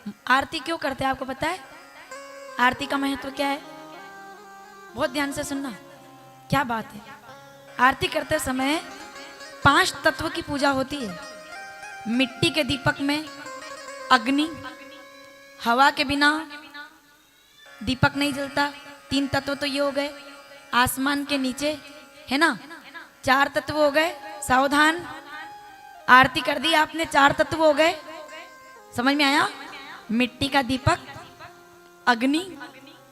आरती क्यों करते हैं आपको पता है? आरती का महत्व क्या है? बहुत ध्यान से सुनना, क्या बात है। आरती करते समय 5 तत्व की पूजा होती है। मिट्टी के दीपक में अग्नि, हवा के बिना दीपक नहीं जलता, 3 तत्व तो ये हो गए। आसमान के नीचे है ना 4 तत्व हो गए। सावधान, आरती कर दी आपने, 4 तत्व हो गए। समझ में आया? मिट्टी का दीपक, अग्नि,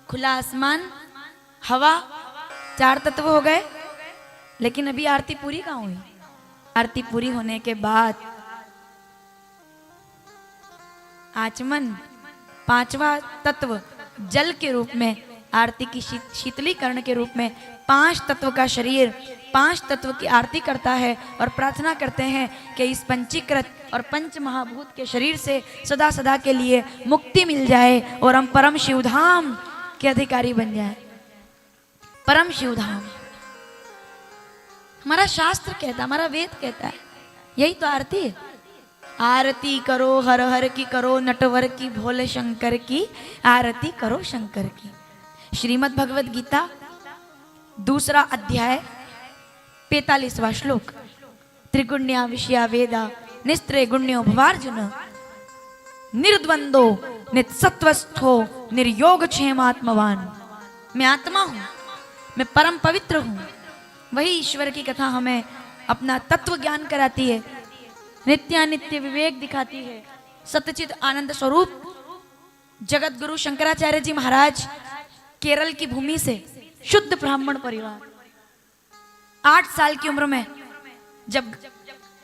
खुला आसमान, हवा, 4 तत्व हो गए। लेकिन अभी आरती पूरी कहाँ हुई? आरती पूरी होने के बाद आचमन, 5वां तत्व जल के रूप में, आरती की शीतलीकरण के रूप में 5 तत्व का शरीर, 5 तत्व की आरती करता है और प्रार्थना करते हैं कि इस पंचीकृत और पंच महाभूत के शरीर से सदा सदा के लिए मुक्ति मिल जाए और हम परम शिवधाम के अधिकारी बन जाए। परम शिवधाम हमारा शास्त्र कहता है, हमारा वेद कहता है, यही तो आरती है। आरती करो हर हर की, करो नटवर की, भोले शंकर की, आरती करो शंकर की। श्रीमद् भगवद गीता 2 अध्याय 45वां श्लोक। त्रिगुण्या विषया वेदा निस्त्रे गुण्यो भवार्जुन, निर्द्वंदो नित्सत्वस्थो निर्योग क्षेमात्मवान। मैं आत्मा हूं, मैं परम पवित्र हूं। वही ईश्वर की कथा हमें अपना तत्व ज्ञान कराती है, नित्यानित्य विवेक दिखाती है। सत्यचित आनंद स्वरूप जगत गुरु शंकराचार्य जी महाराज केरल की भूमि से, शुद्ध ब्राह्मण परिवार, 8 साल की उम्र में, जब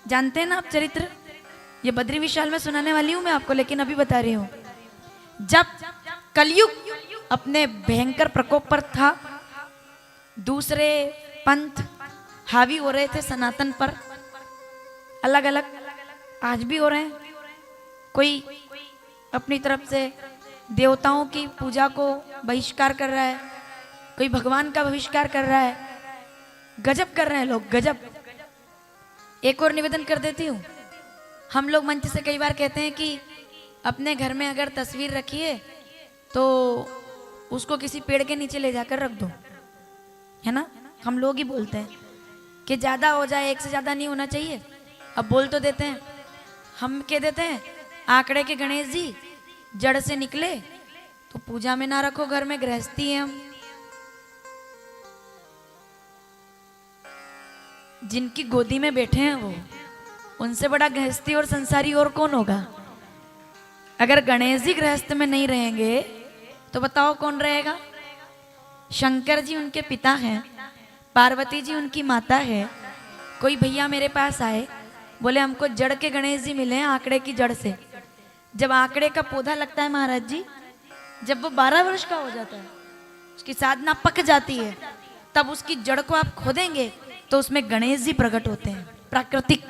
जानते हैं ना आप चरित्र, ये बद्री विशाल में सुनाने वाली हूं मैं आपको, लेकिन अभी बता रही हूं। जब कलयुग अपने भयंकर प्रकोप पर था, दूसरे पंथ हावी हो रहे थे सनातन पर, अलग अलग, आज भी हो रहे हैं। कोई अपनी तरफ से देवताओं की पूजा को बहिष्कार कर रहा है, कोई भगवान का बहिष्कार कर रहा है। गजब कर रहे हैं लोग, गजब। एक और निवेदन कर देती हूँ, हम लोग मंच से कई बार कहते हैं कि अपने घर में अगर तस्वीर रखी है तो उसको किसी पेड़ के नीचे ले जाकर रख दो, है ना। हम लोग ही बोलते हैं कि ज्यादा हो जाए, एक से ज्यादा नहीं होना चाहिए। अब बोल तो देते हैं, हम कह देते हैं आंकड़े के गणेश जी जड़ से निकले तो पूजा में ना रखो, घर में गृहस्थी है हम। जिनकी गोदी में बैठे हैं वो, उनसे बड़ा गृहस्थी और संसारी और कौन होगा? अगर गणेश जी गृहस्थ में नहीं रहेंगे तो बताओ कौन रहेगा? शंकर जी उनके पिता हैं, पार्वती जी उनकी माता है। कोई भैया मेरे पास आए, बोले हमको जड़ के गणेश जी मिले हैं, आंकड़े की जड़ से। जब आंकड़े का पौधा लगता है महाराज जी, जब वो 12 वर्ष का हो जाता है, उसकी साधना पक जाती है, तब उसकी जड़ को आप खोदेंगे तो उसमें गणेश जी प्रकट होते हैं, प्राकृतिक,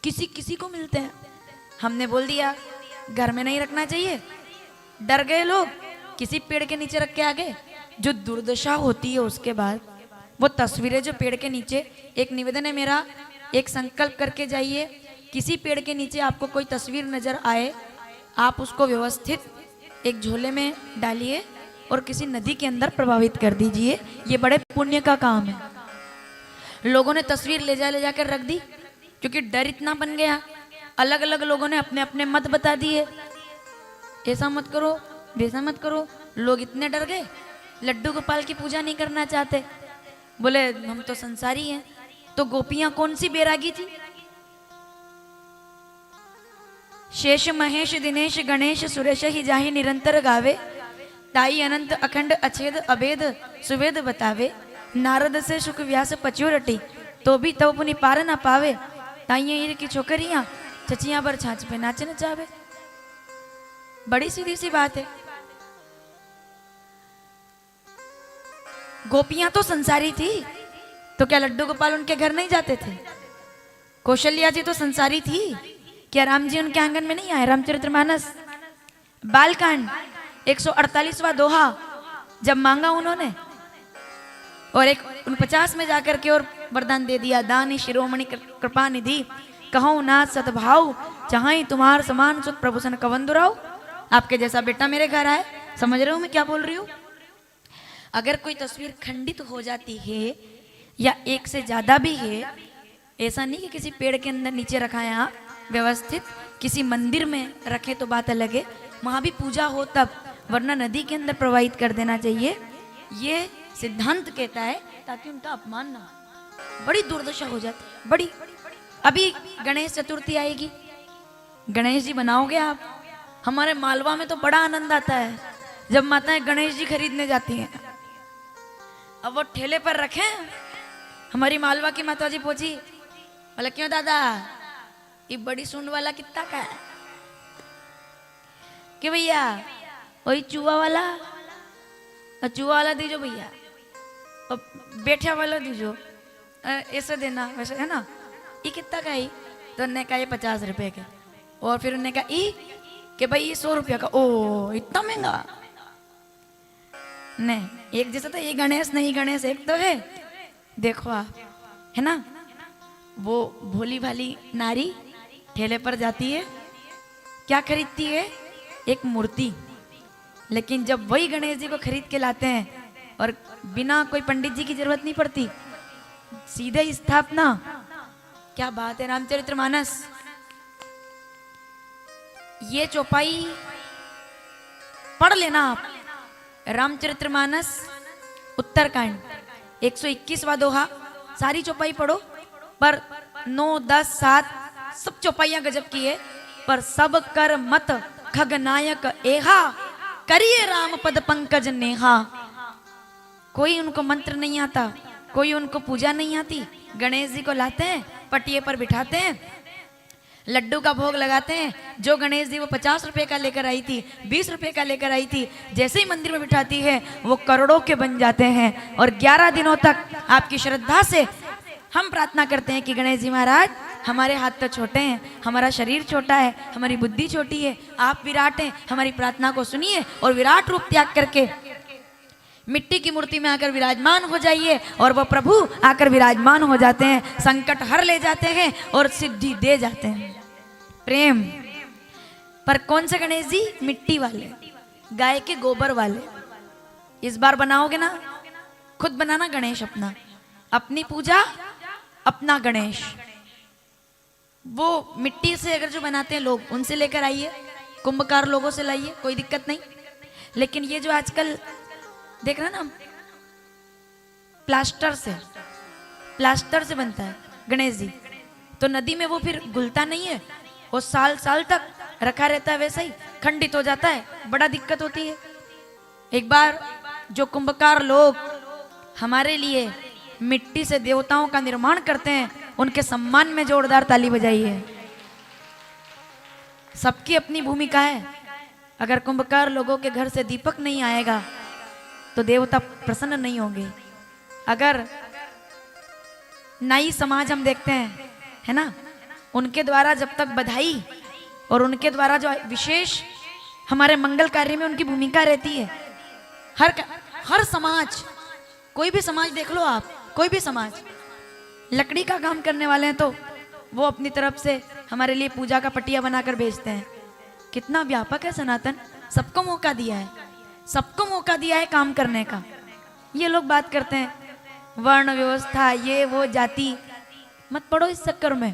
किसी किसी को मिलते हैं। हमने बोल दिया घर में नहीं रखना चाहिए, डर गए लोग, किसी पेड़ के नीचे रख के आ गए। जो दुर्दशा होती है उसके बाद, वो तस्वीरें जो पेड़ के नीचे, एक निवेदन है मेरा, एक संकल्प करके जाइए, किसी पेड़ के नीचे आपको कोई तस्वीर नजर आए, आप उसको व्यवस्थित एक झोले में डालिए और किसी नदी के अंदर प्रभावित कर दीजिए। ये बड़े पुण्य का काम है। लोगों ने तस्वीर ले जाकर रख दी, क्योंकि डर इतना बन गया। अलग अलग लोगों ने अपने अपने मत बता दिए, ऐसा मत करो, वैसा मत करो। लोग इतने डर गए, लड्डू गोपाल की पूजा नहीं करना चाहते, बोले हम तो संसारी हैं। तो गोपियां कौन सी बैरागी थी? शेष महेश दिनेश गणेश सुरेश ही जाहि निरंतर गावे, ताई अनंत अखंड अछेद अभेद सुवेद बतावे। नारद से सुख व्यास पच्यो रटी, तो भी तब पुनि पार ना पावे। ताइये की छोकरियां चचियां पर छाछ पे नाच नचावे। बड़ी सीधी सी बात है। गोपियां तो संसारी थी, तो क्या लड्डू गोपाल उनके घर नहीं जाते थे? कौशल्या जी तो संसारी थी, क्या राम जी उनके आंगन में नहीं आए? रामचरितमानस बालकांड 148वां दोहा जब मांगा उन्होंने, और एक 49 में जाकर के और वरदान दे दिया, दानी शिरोमणि कृपा निधि कहूँ नाथ सतभाव, चाहे तुम्हार समान सुत प्रभु सन कवंदुराव। आपके जैसा बेटा मेरे घर आए। समझ रहे हो मैं क्या बोल रही हूँ? अगर कोई तस्वीर खंडित हो जाती है या एक से ज्यादा भी है, ऐसा नहीं कि किसी पेड़ के अंदर नीचे रखा है, आप व्यवस्थित किसी मंदिर में रखे तो बात अलग है, वहां भी पूजा हो तब, वरना नदी के अंदर प्रवाहित कर देना चाहिए। ये सिद्धांत कहता है ताकि उनका अपमान ना हो। बड़ी दुर्दशा हो जाती है, बड़ी। अभी गणेश चतुर्थी आएगी, गणेश जी बनाओगे आप? हमारे मालवा में तो बड़ा आनंद आता है जब माताएं गणेश जी खरीदने जाती हैं। अब वो ठेले पर रखे, हमारी मालवा की माता जी पहुंची, बोले क्यों दादा ये बड़ी सूंड वाला कितना का है? कि भैया वही चूहा वाला, चूहा वाला दीजो भैया, और बैठा वाला दीजो, ऐसे देना वैसे, है ना? ये कितना का है? तो उन्होंने कहा ये 50 रुपए के। और फिर उन्होंने कहा ई कि भाई ये 100 रुपया का। ओ इतना महंगा नहीं, एक जैसा तो ये गणेश नहीं, गणेश एक तो है। देखो आप, है ना, वो भोली भाली नारी ठेले पर जाती है, क्या खरीदती है? एक मूर्ति। लेकिन जब वही गणेश जी को खरीद के लाते हैं और बिना कोई पंडित जी की जरूरत नहीं पड़ती, सीधे स्थापना। क्या बात है! रामचरितमानस, ये चौपाई पढ़ लेना आप। रामचरितमानस उत्तरकांड 121वां दोहा, सारी चौपाई पढ़ो। पर 9, 10, 7 सब चौपाइयां गजब की है। पर सब कर मत खगनायक एहा, करिए राम पद पंकज नेहा। कोई उनको मंत्र नहीं आता, कोई उनको पूजा नहीं आती। गणेश जी को लाते हैं, पटिए पर बिठाते हैं, लड्डू का भोग लगाते हैं। जो गणेश जी वो 50 रुपए का लेकर आई थी, 20 रुपए का लेकर आई थी, जैसे ही मंदिर में बिठाती है वो करोड़ों के बन जाते हैं। और 11 दिनों तक आपकी श्रद्धा से हम प्रार्थना करते हैं कि गणेश जी महाराज हमारे हाथ तो छोटे हैं, हमारा शरीर छोटा है, हमारी बुद्धि छोटी है, आप विराट हैं, हमारी प्रार्थना को सुनिए और विराट रूप त्याग करके मिट्टी की मूर्ति में आकर विराजमान हो जाइए। और वह प्रभु आकर विराजमान हो जाते हैं, संकट हर ले जाते हैं और सिद्धि दे जाते हैं। प्रेम। पर कौन से गणेश जी? मिट्टी वाले, गाय के गोबर वाले। इस बार बनाओगे ना, खुद बनाना गणेश अपना, अपनी पूजा अपना गणेश। वो मिट्टी से अगर जो बनाते हैं लोग, उनसे लेकर आइए, कुंभकार लोगों से लाइए, कोई दिक्कत नहीं। लेकिन ये जो आजकल देख रहे ना, प्लास्टर से बनता है गणेश जी, तो नदी में वो फिर घुलता नहीं है, वो साल साल तक रखा रहता है, वैसा ही खंडित हो जाता है, बड़ा दिक्कत होती है। एक बार जो कुंभकार लोग हमारे लिए मिट्टी से देवताओं का निर्माण करते हैं, उनके सम्मान में जोरदार ताली बजाइए। सबकी अपनी भूमिका है। अगर कुंभकार लोगों के घर से दीपक नहीं आएगा तो देवता प्रसन्न नहीं होंगे। अगर नाई समाज हम देखते हैं, है ना, उनके द्वारा जब तक बधाई और उनके द्वारा जो विशेष हमारे मंगल कार्य में उनकी भूमिका रहती है। हर समाज, कोई भी समाज देख लो आप, कोई भी समाज लकड़ी का काम करने वाले हैं तो वो अपनी तरफ से हमारे लिए पूजा का पटिया बनाकर बेचते हैं। कितना व्यापक है सनातन, सबको मौका दिया है, सबको मौका दिया है काम करने का। ये लोग बात करते हैं वर्ण व्यवस्था, ये वो जाति, मत पढ़ो इस चक्कर में।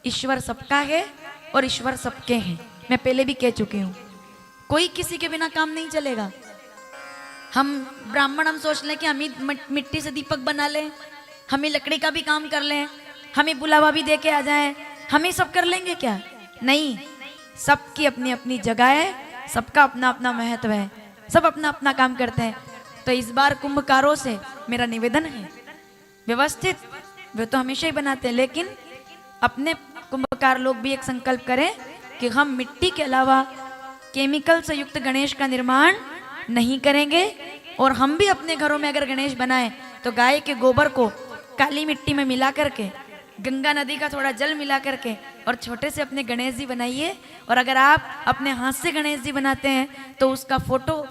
ईश्वर सबका है और ईश्वर सबके हैं, मैं पहले भी कह चुकी हूँ। कोई किसी के बिना काम नहीं चलेगा। हम ब्राह्मण, हम सोच लें कि हम ही मिट्टी से दीपक बना लें, हम ही लकड़ी का भी काम कर लें, हम ही बुलावा भी दे के आ जाएं, हम ही सब कर लेंगे क्या? नहीं, सबकी अपनी अपनी जगह है, सबका अपना अपना महत्व है, सब अपना अपना काम करते हैं। तो इस बार कुंभकारों से मेरा निवेदन है, व्यवस्थित वे तो हमेशा ही बनाते हैं, लेकिन अपने कुंभकार लोग भी एक संकल्प करें कि हम मिट्टी के अलावा केमिकल से युक्त गणेश का निर्माण नहीं करेंगे। और हम भी अपने घरों में अगर गणेश बनाएं तो गाय के गोबर को काली मिट्टी में मिला करके, गंगा नदी का थोड़ा जल मिला करके और छोटे से अपने गणेश जी बनाइए। और अगर आप अपने हाथ से गणेश जी बनाते हैं तो उसका फोटो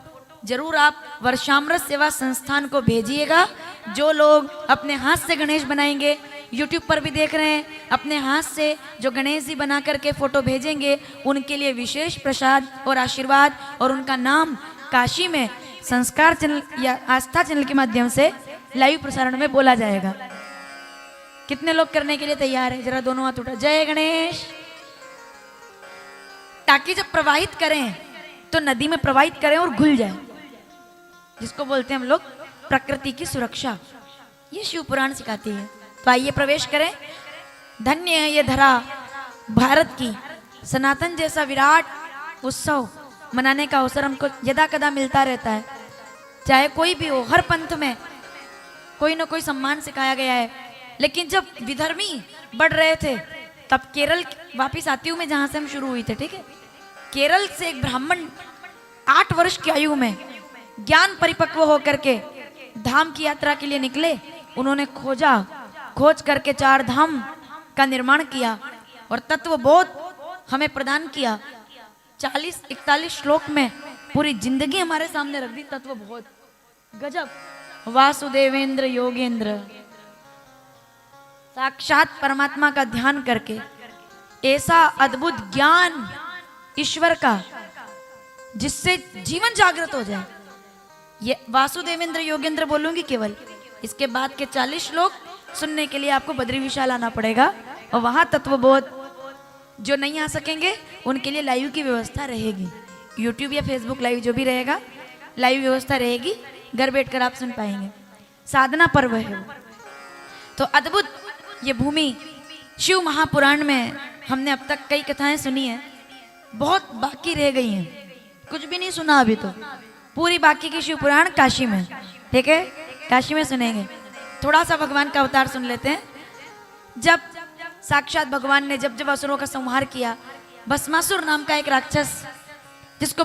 जरूर आप वर्षामृत सेवा संस्थान को भेजिएगा। जो लोग अपने हाथ से गणेश बनाएंगे यूट्यूब पर भी देख रहे हैं, अपने हाथ से जो गणेश जी बना करके फोटो भेजेंगे उनके लिए विशेष प्रसाद और आशीर्वाद, और उनका नाम काशी में संस्कार चैनल या आस्था चैनल के माध्यम से लाइव प्रसारण में बोला जाएगा। कितने लोग करने के लिए तैयार है? जरा दोनों हाथ उठा, जय गणेश। ताकि जब प्रवाहित करें तो नदी में प्रवाहित करें और घुल जाए, जिसको बोलते हैं हम लोग प्रकृति की सुरक्षा। ये शिव पुराण सिखाती है। तो आइए प्रवेश करें। धन्य है ये धरा भारत की, सनातन जैसा विराट उत्सव मनाने का अवसर हमको यदा कदा मिलता रहता है। चाहे कोई भी हो, हर पंथ में कोई ना कोई सम्मान सिखाया गया है। लेकिन जब विधर्मी बढ़ रहे थे तब केरल, वापिस आती हूँ मैं जहां से हम शुरू हुई थे, ठीक है। केरल से एक ब्राह्मण 8 वर्ष की आयु में ज्ञान परिपक्व होकर के धाम की यात्रा के लिए निकले। उन्होंने खोज करके 4 धाम का निर्माण किया और तत्व बोध हमें प्रदान किया। 40-41 श्लोक में पूरी जिंदगी हमारे सामने रख दी। तत्व बोध गजब। वासुदेवेंद्र योगेंद्र, साक्षात परमात्मा का ध्यान करके ऐसा अद्भुत ज्ञान ईश्वर का जिससे जीवन जागृत हो जाए। ये वासुदेवेंद्र योगेंद्र बोलूंगी केवल। इसके बाद के 40 श्लोक सुनने के लिए आपको बद्री विशाल आना पड़ेगा, और वहां तत्वबोध जो नहीं आ सकेंगे उनके लिए लाइव की व्यवस्था रहेगी। यूट्यूब या फेसबुक लाइव जो भी रहेगा, लाइव व्यवस्था रहेगी, घर बैठकर आप सुन पाएंगे। साधना पर्व है तो अद्भुत ये भूमि। शिव महापुराण में हमने अब तक कई कथाएं सुनी है, बहुत बाकी रह गई हैं, कुछ भी नहीं सुना अभी तो। पूरी बाकी की शिव पुराण काशी में, ठीक है, काशी में सुनेंगे। थोड़ा सा भगवान का अवतार सुन लेते हैं। जब साक्षात भगवान ने जब असुरों का संहार किया, भस्मासुर नाम का एक राक्षस जिसको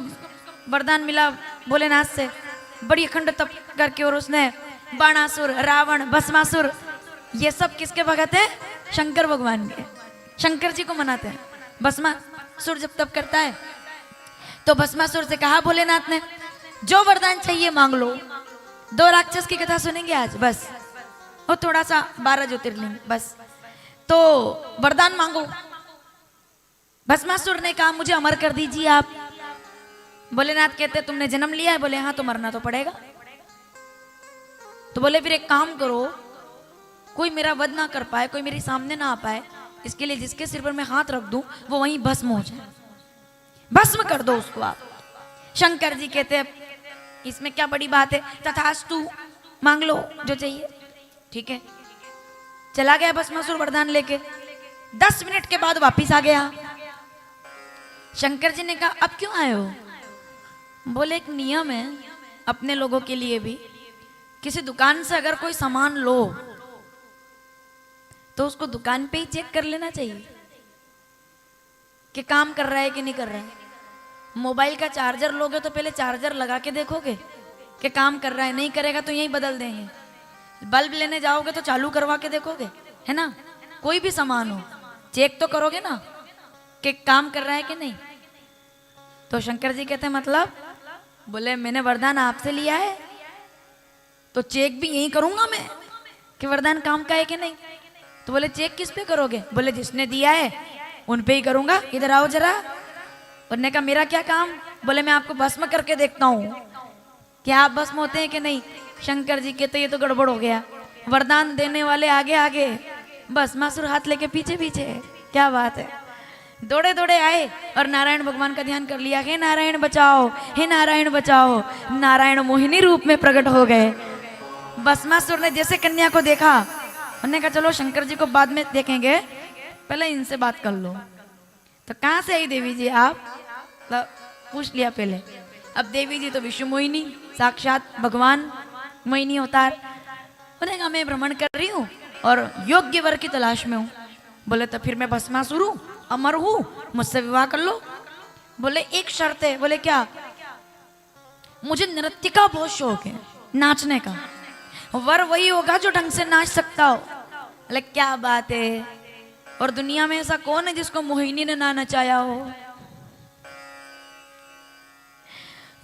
वरदान मिला भोलेनाथ से, बड़ी अखंड तप करके, और उसने बाणासुर, रावण, भस्मासुर, ये सब किसके भगत है? शंकर भगवान के। शंकर जी को मनाते हैं। भस्मासुर जब तप करता है तो भस्मासुर से कहा भोलेनाथ ने, जो वरदान चाहिए मांग लो। 2 राक्षस की कथा सुनेंगे आज बस, और थोड़ा सा 12 ज्योतिर्लिंग बस। तो वरदान मांगो। भस्मासुर ने कहा मुझे अमर कर दीजिए आप। भोलेनाथ कहते तुमने जन्म लिया है? बोले हाँ, तो मरना तो पड़ेगा। तो बोले फिर एक काम करो, कोई मेरा वध ना कर पाए, कोई मेरे सामने ना आ पाए, इसके लिए जिसके सिर पर मैं हाथ रख दूं वो वहीं भस्म हो जाए, भस्म कर दो उसको आप। शंकर जी कहते हैं इसमें क्या बड़ी बात है, तथास्तु, मांग लो जो चाहिए। ठीक है, चला गया भस्मासुर वरदान लेके। 10 मिनट के बाद वापिस आ गया। शंकर जी ने कहा अब क्यों आए हो? बोले एक नियम है अपने लोगों के लिए भी, किसी दुकान से अगर कोई सामान लो तो उसको दुकान पे ही चेक कर लेना चाहिए कि काम कर रहा है कि नहीं कर रहा है। मोबाइल का चार्जर लोगे तो पहले चार्जर लगा के देखोगे कि काम कर रहा है, नहीं करेगा तो यही बदल देंगे। बल्ब लेने जाओगे तो चालू करवा के देखोगे, है ना। कोई भी सामान हो चेक तो करोगे ना कि काम कर रहा है कि नहीं। तो शंकर जी कहते हैं मतलब? बोले मैंने वरदान आपसे लिया है तो चेक भी यही करूंगा मैं कि वरदान काम का है कि नहीं। तो बोले चेक किस पे करोगे? बोले जिसने दिया है उन पे ही करूंगा, इधर आओ जरा। उन्होंने कहा मेरा क्या काम? बोले मैं आपको भस्म करके देखता हूँ क्या आप भस्म होते हैं कि नहीं। शंकर जी कहते ये तो गड़बड़ हो गया, वरदान देने वाले आगे आगे, भस्मासुर हाथ लेके पीछे पीछे। क्या बात है। दौड़े दौड़े आए और नारायण भगवान का ध्यान कर लिया, हे नारायण बचाओ, हे नारायण बचाओ। नारायण मोहिनी रूप में प्रकट हो गए। भस्मासुर ने जैसे कन्या को देखा, उन्होंने कहा चलो शंकर जी को बाद में देखेंगे, पहले इनसे बात कर लो। तो कहाँ से आई देवी जी आप? पूछ लिया पहले। अब देवी जी तो विश्व मोहिनी, साक्षात भगवान मोहिनी अवतार। उन्होंने कहा मैं भ्रमण कर रही हूँ और योग्य वर की तलाश में हूँ। बोले तो फिर मैं भस्मासुर हूँ, अमर हूँ, मुझसे विवाह कर लो। बोले एक शर्त है। बोले क्या? मुझे नृत्य का बहुत शौक है, नाचने का। वर वही होगा जो ढंग से नाच सकता हो। बोले क्या बात है। और दुनिया में ऐसा कौन है जिसको मोहिनी ने ना नचाया हो?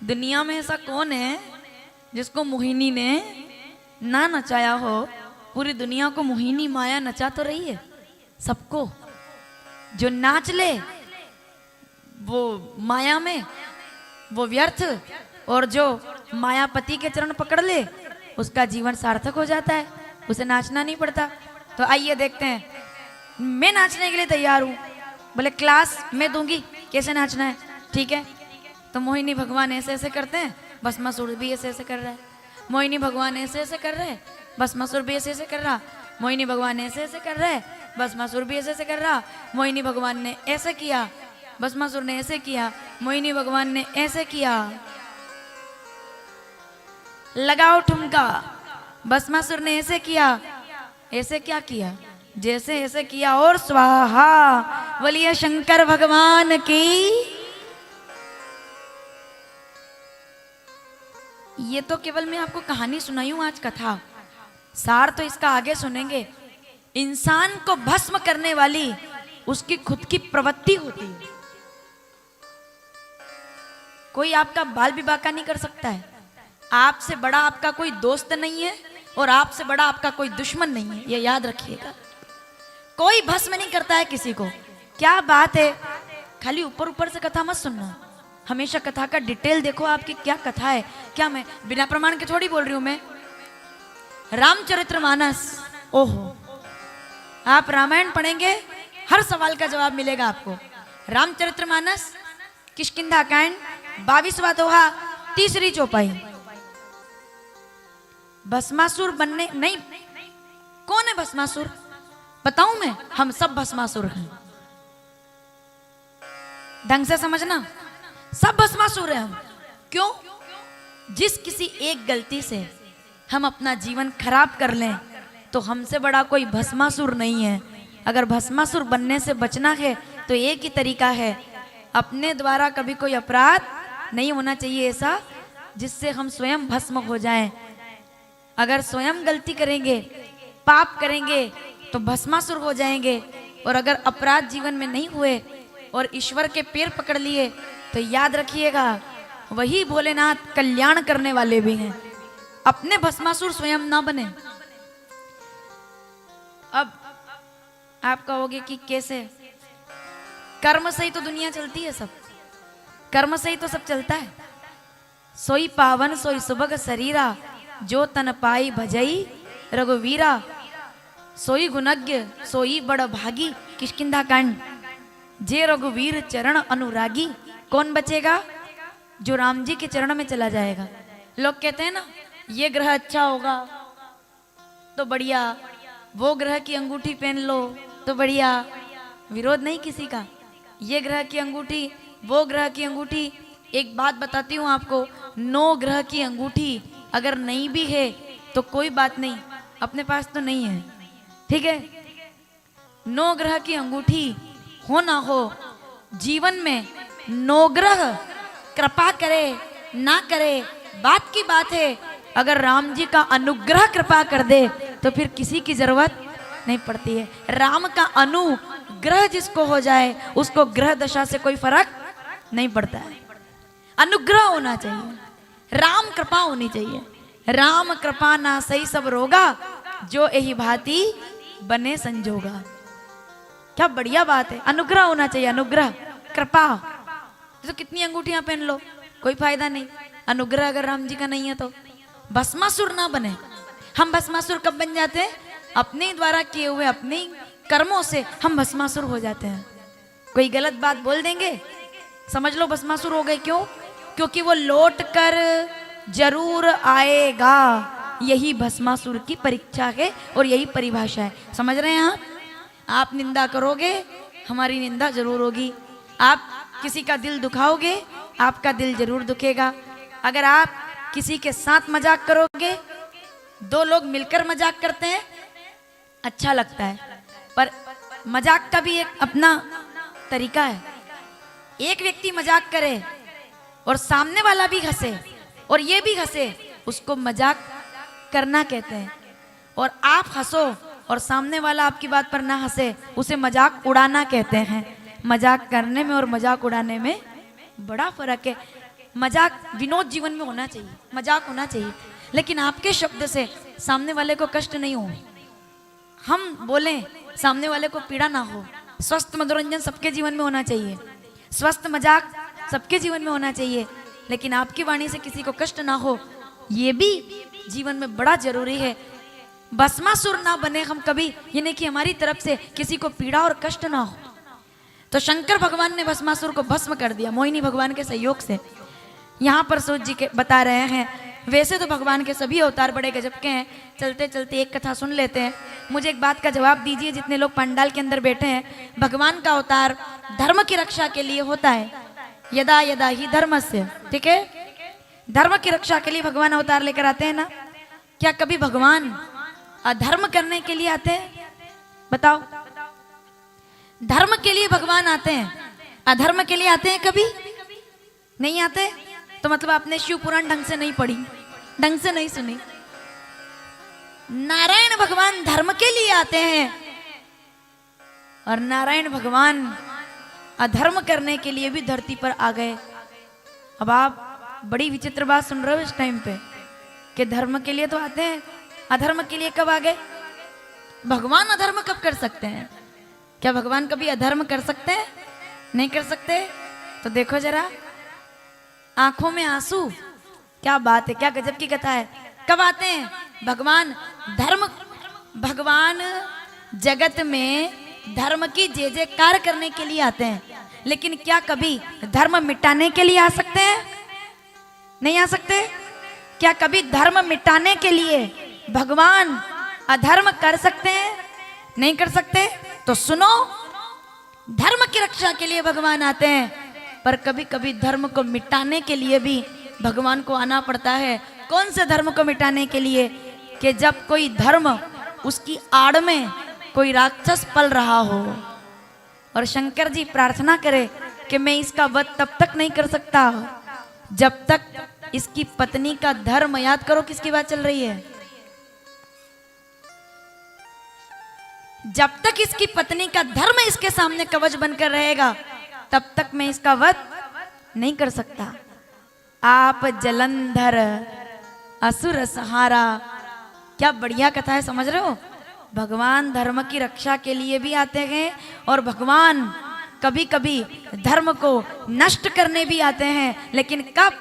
दुनिया में ऐसा कौन है जिसको मोहिनी ने ना नचाया हो? पूरी दुनिया को मोहिनी माया नचा तो रही है सबको। जो नाच ले वो माया में वो व्यर्थ, और जो मायापति के चरण पकड़ ले उसका जीवन सार्थक हो जाता है, उसे नाचना नहीं पड़ता। तो आइए देखते हैं, मैं नाचने के लिए तैयार हूँ। बोले क्लास मैं दूंगी, कैसे नाचना है, ठीक है। तो मोहिनी भगवान ऐसे ऐसे करते हैं, भस्मासुर भी ऐसे ऐसे कर रहा है। मोहिनी भगवान ऐसे ऐसे कर रहे हैं, भस्मासुर भी ऐसे ऐसे कर रहा। मोहिनी भगवान ऐसे ऐसे कर रहे हैं, भस्मासुर भी ऐसे ऐसे कर रहा। मोहिनी भगवान ने ऐसे किया, भस्मासुर ने ऐसे किया, मोहिनी भगवान ने ऐसे किया। लगाओ ठुमका, भस्मासुर ने ऐसे किया, ऐसे क्या किया, जैसे ऐसे किया और स्वाहा। बोलिए शंकर भगवान की। ये तो केवल मैं आपको कहानी सुनाई हूं, आज कथा। सार तो इसका आगे सुनेंगे। इंसान को भस्म करने वाली उसकी खुद की प्रवृत्ति होती है। कोई आपका बाल विवाह का नहीं कर सकता है। आपसे बड़ा आपका कोई दोस्त नहीं है और आपसे बड़ा आपका कोई दुश्मन नहीं है, ये याद रखिएगा। कोई भस्म नहीं करता है किसी को। क्या बात है, खाली ऊपर ऊपर से कथा मत सुनना, हमेशा कथा का डिटेल देखो, आपकी क्या कथा है। क्या मैं बिना प्रमाण के थोड़ी बोल रही हूं। मैं रामचरितमानस, ओहो, आप रामायण पढ़ेंगे हर सवाल का जवाब मिलेगा आपको। रामचरितमानस किष्किंधा कांड 22वां दोहा, 3री चौपाई। भस्मासुर बनने नहीं, कौन है भस्मासुर बताऊं मैं? हम सब भस्मासुर हैं, ढंग से समझना। सब भस्मासुर हैं हम। क्यों? जिस किसी एक गलती से हम अपना जीवन खराब कर लें तो हमसे बड़ा कोई भस्मासुर नहीं है। अगर भस्मासुर बनने से बचना है तो एक ही तरीका है, अपने द्वारा कभी कोई अपराध नहीं होना चाहिए ऐसा जिससे हम स्वयं भस्म हो जाएं। अगर स्वयं गलती करेंगे, पाप करेंगे तो भस्मासुर हो जाएंगे। और अगर अपराध जीवन में नहीं हुए और ईश्वर के पैर पकड़ लिए तो याद रखिएगा वही भोलेनाथ कल्याण करने वाले भी हैं। अपने भस्मासुर स्वयं ना बने। अब आप कहोगे कि कैसे? कर्म से ही तो दुनिया चलती है, सब कर्म से ही तो सब चलता है। सोई पावन सोई सुभग शरीरा, जो तन पाई भजई रघुवीरा। सोई गुणज्ञ सोई बड़ भागी, किष्किंधा कांड। जे रघुवीर चरण अनुरागी। कौन बचेगा? जो राम जी के चरण में चला जाएगा। लोग कहते हैं ना, ये ग्रह अच्छा होगा तो बढ़िया, वो ग्रह की अंगूठी पहन लो तो बढ़िया। विरोध नहीं किसी का। ये ग्रह की अंगूठी, वो ग्रह की अंगूठी। एक बात बताती हूँ आपको, 9 ग्रह की अंगूठी अगर नहीं भी है तो कोई बात नहीं, अपने पास तो नहीं है, ठीक है। 9 ग्रह की अंगूठी हो ना हो, जीवन में 9 ग्रह कृपा करे ना करे बात की बात है। अगर राम जी का अनुग्रह कृपा कर दे तो फिर किसी की जरूरत नहीं पड़ती है। राम का अनुग्रह जिसको हो जाए उसको ग्रह दशा से कोई फर्क नहीं पड़ता है। अनुग्रह होना चाहिए, राम कृपा होनी चाहिए। राम कृपा ना सही सब रोगा, जो यही भांति बने संजोगा। क्या बढ़िया बात है, अनुग्रह होना चाहिए, अनुग्रह कृपा। तो कितनी अंगूठियां पहन लो कोई फायदा नहीं, अनुग्रह अगर राम जी का नहीं है तो। भस्मासुर ना बने। हम भस्मासुर कब बन जाते हैं? अपने द्वारा किए हुए अपने कर्मों से हम भस्मासुर हो जाते हैं। कोई गलत बात बोल देंगे, समझ लो भस्मासुर हो गए। क्यों? क्योंकि वो लौट कर जरूर आएगा। यही भस्मासुर की परीक्षा है और यही परिभाषा है। समझ रहे हैं आप निंदा करोगे, हमारी निंदा जरूर होगी। आप किसी का दिल दुखाओगे, आपका दिल जरूर दुखेगा। अगर आप किसी के साथ मजाक करोगे, 2 लोग मिलकर मजाक करते हैं, अच्छा लगता है, पर मजाक का भी एक अपना तरीका है। एक व्यक्ति मजाक करे और सामने वाला भी हंसे और ये भी हंसे, उसको मजाक करना कहते हैं। और आप हंसो और सामने वाला आपकी बात पर ना हंसे, उसे मजाक उड़ाना कहते हैं। मजाक करने में और मजाक उड़ाने में बड़ा फर्क है। मजाक विनोद जीवन में होना चाहिए, मजाक होना चाहिए, लेकिन आपके शब्द से सामने वाले को कष्ट नहीं हो। हम बोलें सामने वाले को पीड़ा ना हो। स्वस्थ मनोरंजन सबके जीवन में होना चाहिए, स्वस्थ मजाक सबके जीवन में होना चाहिए, लेकिन आपकी वाणी से किसी को कष्ट ना हो, ये भी जीवन में बड़ा जरूरी है। भस्मासुर ना बने हम कभी, ये नहीं कि हमारी तरफ से किसी को पीड़ा और कष्ट ना हो। तो शंकर भगवान ने भस्मासुर को भस्म कर दिया मोहिनी भगवान के सहयोग से। यहाँ पर सूत जी के बता रहे हैं, वैसे तो भगवान के सभी अवतार बड़े गजब के हैं। चलते चलते एक कथा सुन लेते हैं। मुझे एक बात का जवाब दीजिए, जितने लोग पंडाल के अंदर बैठे हैं, भगवान का अवतार धर्म की रक्षा के लिए होता है, यदा यदा ही धर्मस्य, ठीक है, धर्म की रक्षा के लिए भगवान अवतार लेकर आते हैं ना। क्या कभी भगवान अधर्म करने के लिए आते हैं? बताओ, धर्म के लिए भगवान आते हैं, अधर्म के लिए आते हैं? कभी नहीं आते। तो मतलब आपने शिव पुराण ढंग से नहीं पढ़ी, ढंग से नहीं सुनी। नारायण भगवान धर्म के लिए आते हैं और नारायण भगवान अधर्म करने के लिए भी धरती पर आ गए। अब आप बड़ी विचित्र बात सुन रहे हो इस टाइम पे कि धर्म के लिए तो आते हैं, अधर्म के लिए कब आ गए? भगवान अधर्म कब कर सकते हैं? क्या भगवान कभी अधर्म कर सकते हैं? नहीं कर सकते। तो देखो जरा, आंखों में आंसू, क्या बात है, क्या गजब की कथा है। कब आते हैं भगवान? भगवान जगत में धर्म की जय जयकार करने के लिए आते हैं, लेकिन क्या कभी धर्म मिटाने के लिए आ सकते हैं? नहीं आ सकते। क्या कभी धर्म मिटाने के लिए भगवान अधर्म कर सकते हैं? नहीं कर सकते। तो सुनो, धर्म की रक्षा के लिए भगवान आते हैं, पर कभी कभी धर्म को मिटाने के लिए भी भगवान को आना पड़ता है। कौन से धर्म को मिटाने के लिए? कि जब कोई धर्म, उसकी आड़ में कोई राक्षस पल रहा हो और शंकर जी प्रार्थना करे कि मैं इसका वध तब तक नहीं कर सकता जब तक इसकी पत्नी का धर्म, याद करो किसकी बात चल रही है, जब तक इसकी पत्नी का धर्म इसके सामने कवच बनकर रहेगा तब तक मैं इसका वध नहीं कर सकता। आप जलंधर असुर सहारा, क्या बढ़िया कथा है, समझ रहे हो। भगवान धर्म की रक्षा के लिए भी आते हैं और भगवान कभी कभी धर्म को नष्ट करने भी आते हैं। लेकिन कब,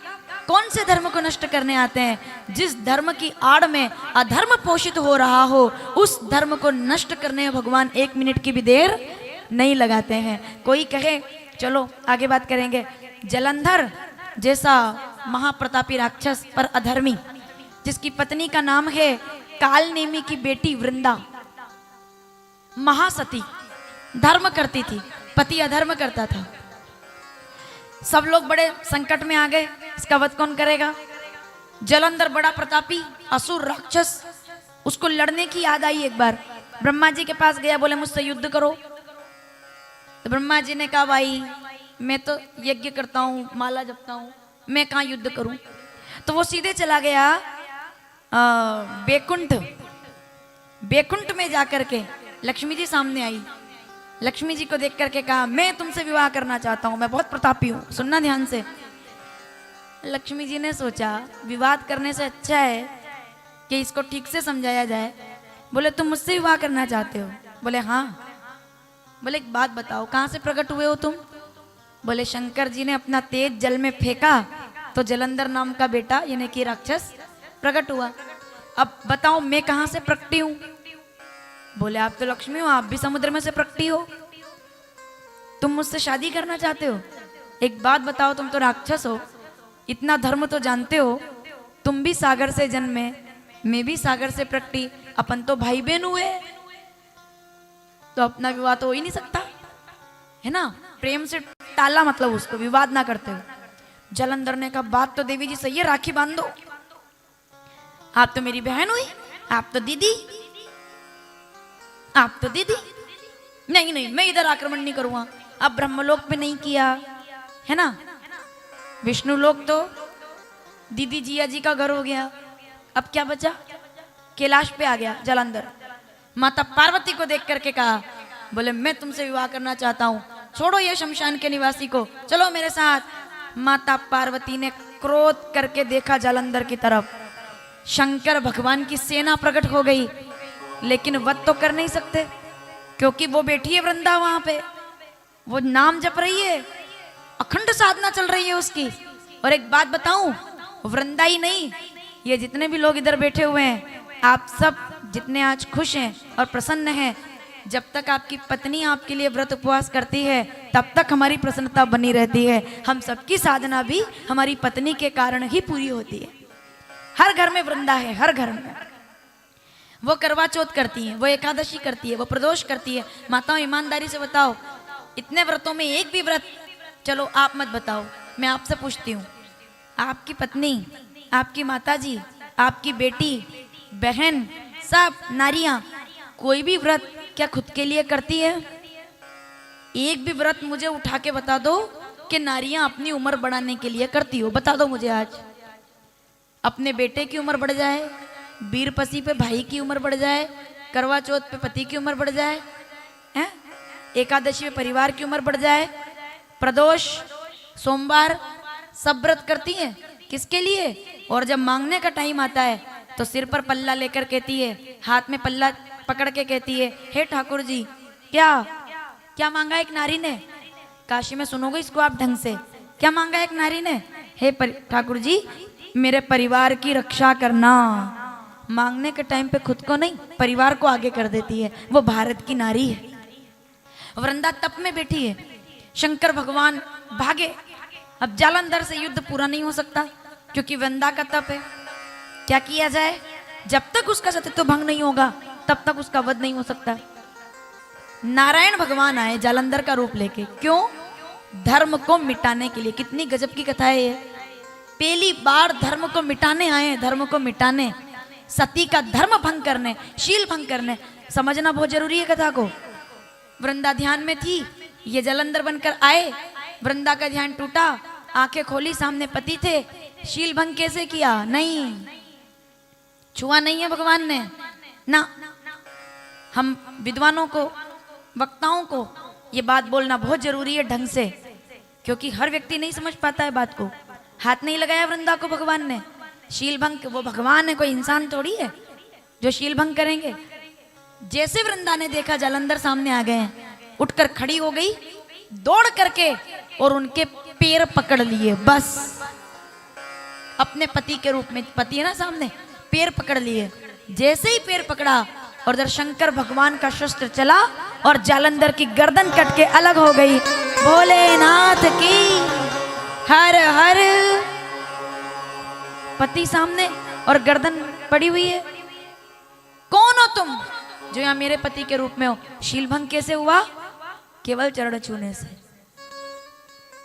कौन से धर्म को नष्ट करने आते हैं? जिस धर्म की आड़ में अधर्म पोषित हो रहा हो, उस धर्म को नष्ट करने में भगवान 1 मिनट की भी देर नहीं लगाते हैं। कोई कहे, चलो आगे बात करेंगे, जलंधर जैसा महाप्रतापी राक्षस पर अधर्मी, जिसकी पत्नी का नाम है कालनेमी की बेटी वृंदा, महासती, धर्म करती थी, पति अधर्म करता था। सब लोग बड़े संकट में आ गए, इसका वध कौन करेगा? जलंधर बड़ा प्रतापी असुर राक्षस, उसको लड़ने की याद आई। एक बार ब्रह्मा जी के पास गया, बोले मुझसे युद्ध करो। तो ब्रह्मा जी ने कहा, भाई मैं तो यज्ञ करता हूँ, माला जपता हूँ, मैं कहाँ युद्ध करूँ। तो वो सीधे चला गया बैकुंठ में जाकर के लक्ष्मी जी सामने आई। लक्ष्मी जी को देख करके कहा, मैं तुमसे विवाह करना चाहता हूँ, मैं बहुत प्रतापी हूँ। सुनना ध्यान से। लक्ष्मी जी ने सोचा विवाद करने से अच्छा है कि इसको ठीक से समझाया जाए। बोले तुम मुझसे विवाह करना चाहते हो? बोले हाँ। बोले एक बात बताओ, कहाँ से प्रकट हुए हो तुम? बोले शंकर जी ने अपना तेज जल में फेंका तो जलंधर नाम का बेटा यानी कि राक्षस प्रकट हुआ। अब बताओ मैं कहाँ से प्रकटी हूँ? बोले आप तो लक्ष्मी हो, आप भी समुद्र में से प्रकटी हो, तुम मुझसे शादी करना चाहते हो? एक बात बताओ, तुम तो राक्षस हो, इतना धर्म तो जानते हो, तुम भी सागर से जन्मे, मैं भी सागर से प्रकटी, अपन तो भाई बहन हुए, तो अपना विवाह तो हो ही नहीं सकता, है ना। प्रेम से टाला, मतलब उसको विवाद ना करते हो। जलंधर ने कहा, बात तो देवी जी सही है, राखी बांध दो, आप तो मेरी बहन हुई, आप तो दीदी, आप तो दीदी। नहीं नहीं, मैं इधर आक्रमण नहीं करूंगा। अब ब्रह्मलोक पे नहीं किया, है ना, विष्णु लोक तो दीदी जिया जी का घर हो गया। अब क्या बचा? कैलाश पे आ गया जलंधर। माता पार्वती को देख करके कहा, बोले मैं तुमसे विवाह करना चाहता हूँ, छोड़ो ये शमशान के निवासी को, चलो मेरे साथ। माता पार्वती ने क्रोध करके देखा जलंधर की तरफ, शंकर भगवान की सेना प्रकट हो गई। लेकिन व्रत तो कर नहीं सकते, क्योंकि वो बैठी है वृंदा वहां पे, वो नाम जप रही है, अखंड साधना चल रही है उसकी। और एक बात बताऊं, वृंदा ही नहीं, ये जितने भी लोग इधर बैठे हुए हैं, आप सब जितने आज खुश हैं और प्रसन्न हैं, जब तक आपकी पत्नी आपके लिए व्रत उपवास करती है तब तक हमारी प्रसन्नता बनी रहती है। हम सबकी साधना भी हमारी पत्नी के कारण ही पूरी होती है। हर घर में वृंदा है, हर घर में। वो करवा चौथ करती है, वो एकादशी करती है, वो प्रदोष करती है। माताओं ईमानदारी से बताओ, इतने व्रतों में एक भी व्रत, चलो आप मत बताओ, मैं आपसे पूछती हूँ, आपकी पत्नी, आपकी माताजी, आपकी बेटी, बहन, सब नारियां कोई भी व्रत क्या खुद के लिए करती है? एक भी व्रत मुझे उठा के बता दो कि नारियां अपनी उम्र बढ़ाने के लिए करती हो, बता दो मुझे आज। अपने बेटे की उम्र बढ़ जाए, बीरपसी पे भाई की उम्र बढ़ जाए, करवा चौथ पे पति की उम्र बढ़ जाए, हैं? एकादशी पे परिवार की उम्र बढ़ जाए, प्रदोष, सोमवार, सब व्रत करती हैं किसके लिए? और जब मांगने का टाइम आता है तो सिर पर पल्ला लेकर कहती है, हाथ में पल्ला पकड़ के कहती है, हे ठाकुर जी, क्या क्या मांगा एक नारी ने? काशी में सुनोगे इसको आप ढंग से। क्या मांगा एक नारी ने? हे ठाकुर जी, मेरे परिवार की रक्षा करना। मांगने के टाइम पे खुद को नहीं, परिवार को आगे कर देती है। वो भारत की नारी है। वृंदा तप में बैठी है, शंकर भगवान भागे। अब जालंधर से युद्ध पूरा नहीं हो सकता क्योंकि वृंदा का तप है। क्या किया जाए? जब तक उसका सतीत्व भंग नहीं होगा तब तक उसका वध नहीं हो सकता। नारायण भगवान आए जालंधर का रूप लेके, क्यों? धर्म को मिटाने के लिए। कितनी गजब की कथा है ये। पहली बार धर्म को मिटाने आए, धर्म को मिटाने, सती का धर्म भंग करने, शील भंग करने। समझना बहुत जरूरी है कथा को। वृंदा ध्यान में थी, ये जालंधर बनकर आए, वृंदा का ध्यान टूटा, आंखें खोली, सामने पति थे। शील भंग कैसे किया? नहीं, छुआ नहीं है भगवान ने ना। हम विद्वानों को, वक्ताओं को ये बात बोलना बहुत जरूरी है ढंग से, क्योंकि हर व्यक्ति नहीं समझ पाता है बात को। हाथ नहीं लगाया वृंदा को भगवान ने। शील भंग, वो भगवान है, कोई इंसान थोड़ी है जो शील भंग करेंगे। जैसे वृंदा ने देखा जालंधर सामने आ गए, उठकर खड़ी हो गई, दौड़ करके और उनके पैर पकड़ लिए। बस अपने पति के रूप में, पति है ना सामने, पैर पकड़ लिए। जैसे ही पैर पकड़ा और इधर शंकर भगवान का शस्त्र चला और जालंधर की गर्दन कट के अलग हो गई। भोलेनाथ की हर हर। पति सामने और गर्दन पड़ी हुई है। कौन हो तुम जो यहाँ मेरे पति के रूप में हो? शील भंग कैसे हुआ? केवल चरण छूने से।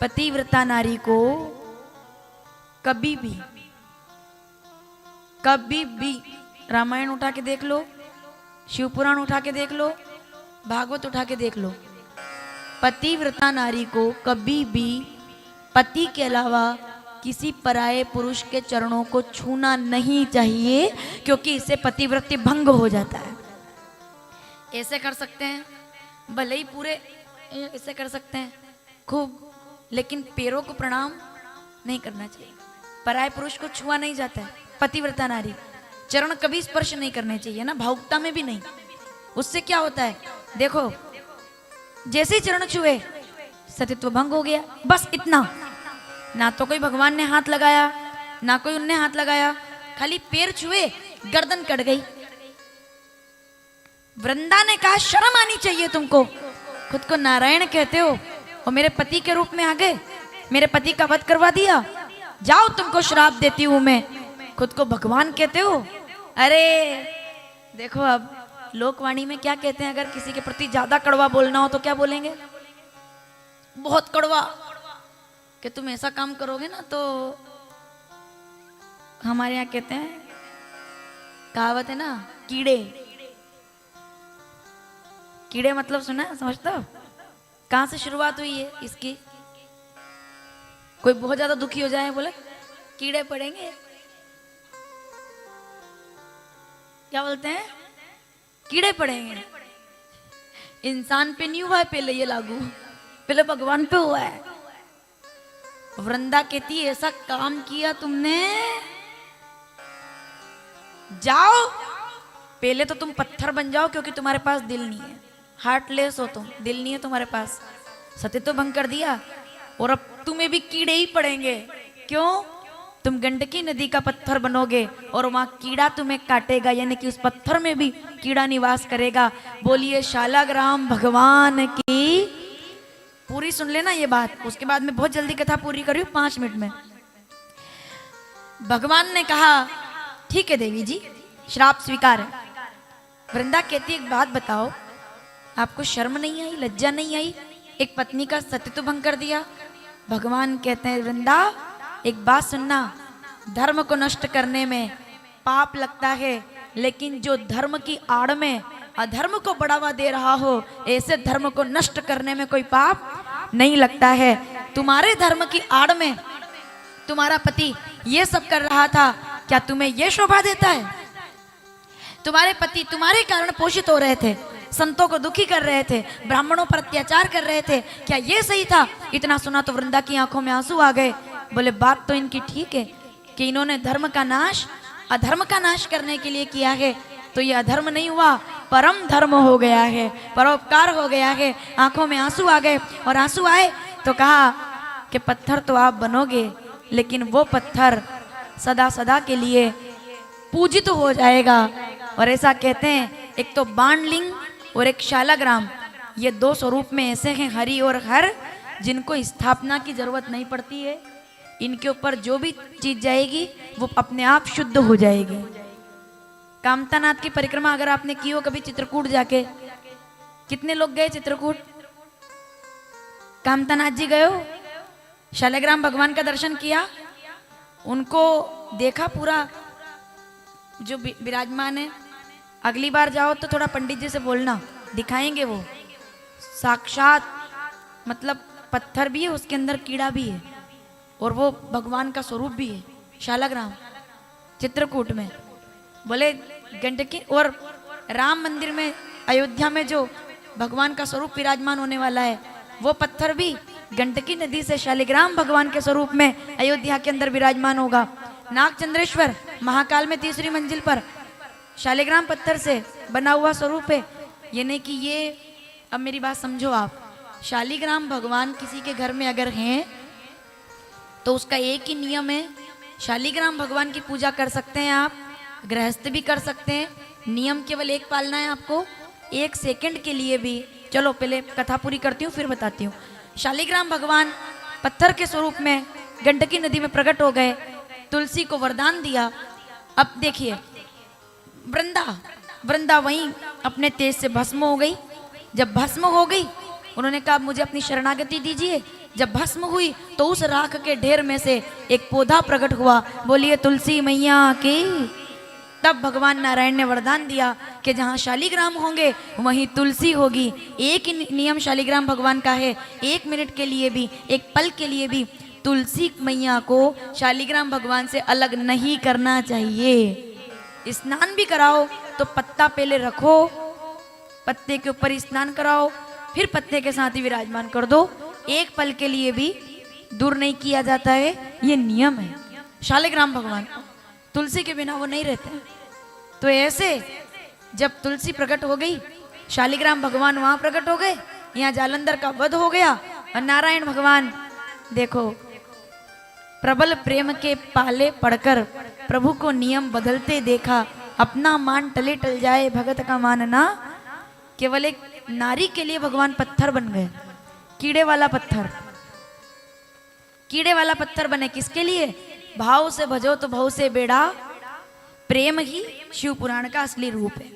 पतिव्रता नारी को कभी भी रामायण उठा के देख लो, शिव पुराण उठा के देख लो, भागवत उठा के देख लो, पतिव्रता नारी को कभी भी पति के अलावा किसी पराये पुरुष के चरणों को छूना नहीं चाहिए, क्योंकि इससे पतिव्रत्य भंग हो जाता है। ऐसे कर सकते हैं, भले ही पूरे ऐसे कर सकते हैं खूब, लेकिन पैरों को प्रणाम नहीं करना चाहिए। पराये पुरुष को छुआ नहीं जाता है। पतिव्रता नारी चरण कभी स्पर्श नहीं करने चाहिए ना, भावुकता में भी नहीं। उससे क्या होता है देखो, जैसे ही चरण छुए सतीत्व भंग हो गया। बस इतना। ना तो कोई भगवान ने हाथ लगाया, ना कोई उनने हाथ लगाया, खाली पैर छुए, गर्दन कट गई। वृंदा ने कहा शर्म आनी चाहिए तुमको, खुद को नारायण कहते हो और मेरे पति के रूप में आ गए, मेरे पति का वध करवा दिया। जाओ, तुमको श्राप देती हूं मैं, खुद को भगवान कहते हो। अरे देखो, अब लोकवाणी में क्या कहते हैं, अगर किसी के प्रति ज्यादा कड़वा बोलना हो तो क्या बोलेंगे? बहुत कड़वा, कि तुम ऐसा काम करोगे ना तो हमारे यहाँ कहते हैं, कहावत है ना, कीड़े। कीड़े मतलब सुना है, समझते हो? कहां से शुरुआत हुई है इसकी? कोई बहुत ज्यादा दुखी हो जाए, बोले कीड़े पड़ेंगे। क्या बोलते हैं? कीड़े पड़ेंगे। इंसान पे नहीं हुआ है पहले ये लागू, पहले भगवान पे हुआ है। वृंदा कहती है ऐसा काम किया तुमने, जाओ पहले तो तुम पत्थर बन जाओ क्योंकि तुम्हारे पास दिल नहीं है, हार्टलेस हो तुम, दिल नहीं है तुम्हारे पास, सत्य भंग कर दिया और अब तुम्हें भी कीड़े ही पड़ेंगे। क्यों? तुम गंडकी नदी का पत्थर बनोगे और वहां कीड़ा तुम्हें काटेगा, यानी कि उस पत्थर में भी कीड़ा निवास करेगा। बोलिए शालाग्राम भगवान की। पूरी सुन लेना ये बात, उसके बाद मैं बहुत जल्दी कथा पूरी करी 5 मिनट में। भगवान ने कहा ठीक है देवी जी, श्राप स्वीकार है। वृंदा कहती एक बात बताओ, आपको शर्म नहीं आई, लज्जा नहीं आई? एक पत्नी का सत्य तो भंग कर दिया। भगवान कहते हैं वृंदा एक बात सुनना, धर्म को नष्ट करने में पाप लगता है, लेकिन जो धर्म की आड़ में अधर्म को बढ़ावा दे रहा हो, ऐसे धर्म को नष्ट करने में कोई पाप नहीं लगता है। तुम्हारे धर्म की आड़ में तुम्हारा पति ये सब कर रहा था, क्या तुम्हें यह शोभा देता है? तुम्हारे पति तुम्हारे कारण पोषित हो रहे थे, संतों को दुखी कर रहे थे, ब्राह्मणों पर अत्याचार कर रहे थे, क्या ये सही था? इतना सुना तो वृंदा की आंखों में आंसू आ गए। बोले बात तो इनकी ठीक है कि इन्होंने धर्म का नाश अधर्म का नाश करने के लिए किया है, तो ये अधर्म नहीं हुआ, परम धर्म हो गया है, परोपकार हो गया है। आंखों में आंसू आ गए और आंसू आए तो कहा कि पत्थर तो आप बनोगे, लेकिन वो पत्थर सदा सदा के लिए पूजित हो जाएगा। और ऐसा कहते हैं, एक तो बाणलिंग और एक शालाग्राम, ये 2 स्वरूप में ऐसे हैं हरि और हर, जिनको स्थापना की जरूरत नहीं पड़ती है। इनके ऊपर जो भी चीज जाएगी वो अपने आप शुद्ध हो जाएगी। कामतानाथ की परिक्रमा अगर आपने की हो कभी चित्रकूट जाके, कितने लोग गए चित्रकूट? कामतानाथ जी गए हो? शालाग्राम भगवान का दर्शन किया, उनको देखा पूरा जो विराजमान है? अगली बार जाओ तो थोड़ा पंडित जी से बोलना, दिखाएंगे वो साक्षात, मतलब पत्थर भी है उसके अंदर कीड़ा भी है और वो भगवान का स्वरूप भी है। शालाग्राम चित्रकूट में, बोले गंडकी और राम मंदिर में अयोध्या में जो भगवान का स्वरूप विराजमान होने वाला है, वो पत्थर भी गंडकी नदी से शालिग्राम भगवान के स्वरूप में अयोध्या के अंदर विराजमान होगा। नागचंद्रेश्वर महाकाल में 3री मंजिल पर शालिग्राम पत्थर से बना हुआ स्वरूप है। ये नहीं कि ये, अब मेरी बात समझो आप, शालिग्राम भगवान किसी के घर में अगर हैं तो उसका एक ही नियम है, शालिग्राम भगवान की पूजा कर सकते हैं आप, गृहस्थ भी कर सकते हैं। नियम केवल एक पालना है आपको, 1 सेकंड के लिए भी। चलो पहले कथा पूरी करती हूँ फिर बताती हूँ। शालिग्राम भगवान पत्थर के स्वरूप में गंडकी नदी में प्रकट हो गए, तुलसी को वरदान दिया। अब देखिए वृंदा वहीं अपने तेज से भस्म हो गई। जब भस्म हो गई उन्होंने कहा मुझे अपनी शरणागति दीजिए। जब भस्म हुई तो उस राख के ढेर में से एक पौधा प्रकट हुआ। बोलिए तुलसी मैया की। तब भगवान नारायण ने वरदान दिया कि जहाँ शालिग्राम होंगे वहीं तुलसी होगी। एक ही नियम शालिग्राम भगवान का है, 1 मिनट के लिए भी, 1 पल के लिए भी तुलसी मैया को शालिग्राम भगवान से अलग नहीं करना चाहिए। स्नान भी कराओ तो पत्ता पहले रखो, पत्ते के ऊपर स्नान कराओ, फिर पत्ते के साथ ही विराजमान कर दो। 1 पल के लिए भी दूर नहीं किया जाता है, ये नियम है शालिग्राम भगवान को। तुलसी के बिना वो नहीं रहते। तो ऐसे जब तुलसी प्रकट हो गई, शालिग्राम भगवान वहां प्रकट हो गए, यहाँ जालंधर का वध हो गया और नारायण भगवान देखो प्रबल प्रेम के पाले पड़कर प्रभु को नियम बदलते देखा। अपना मान टले टल जाए भगत का मानना। केवल एक नारी के लिए भगवान पत्थर बन गए, कीड़े वाला पत्थर। कीड़े वाला पत्थर बने किसके लिए? भाव से भजो तो भव से बेड़ा। प्रेम ही शिव पुराण का असली रूप है।